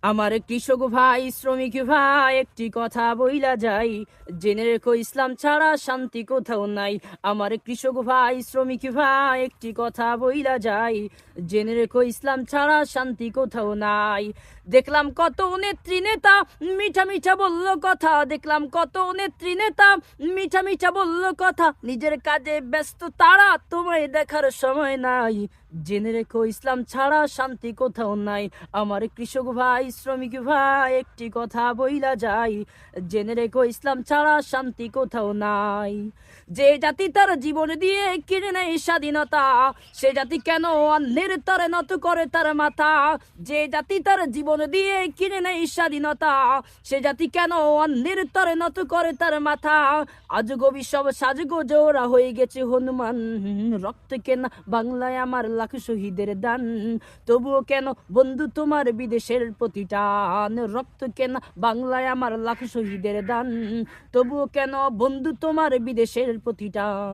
আমার কৃষক ভাই শ্রমিক ভাই একটি কথা বইলা যাই, জেনে রেখো ইসলাম ছাড়া শান্তি কোথাও নাই। আমার কৃষক ভাই শ্রমিক ভাই একটি কথা বইলা যাই, জেনে রেখো ইসলাম ছাড়া শান্তি কোথাও নাই। দেখলাম কত নেত্রী নেতা মিঠা মিঠা বলল কথা, দেখলাম কত নেত্রী নেতা মিঠা মিঠা বলল কথা, নিজের কাজে ব্যস্ত তারা, তোমায় দেখার সময় নাই। জেনে রেখো ইসলাম ছাড়া শান্তি কোথাও নাই। আমার কৃষক ভাই শ্রমিক ভাই একটি কথা বইলা যাই, জেনে রেখো ইসলাম ছাড়া শান্তি কোথাও নাই। যে জাতি তার জীবন দিয়ে কিনে নেয় স্বাধীনতা, সে জাতি কেন অন্যের তরে নত করে তার মাথা। যে জাতি তার জীবন দিয়ে কিনে নেয় স্বাধীনতা, সে জাতি কেন অন্যের তরে নত করে তার মাথা। আজগবি সব সাজগো জোড়া হয়ে গেছে হনুমান, রক্ত কেনা বাংলায় আমার লাখ শহীদের দান। তবুও কেন বন্ধু তোমার বিদেশের প্রতিটান, রক্ত কেনা বাংলায় আমার লাখ শহীদের দান। তবুও কেন বন্ধু তোমার বিদেশের প্রতিটান।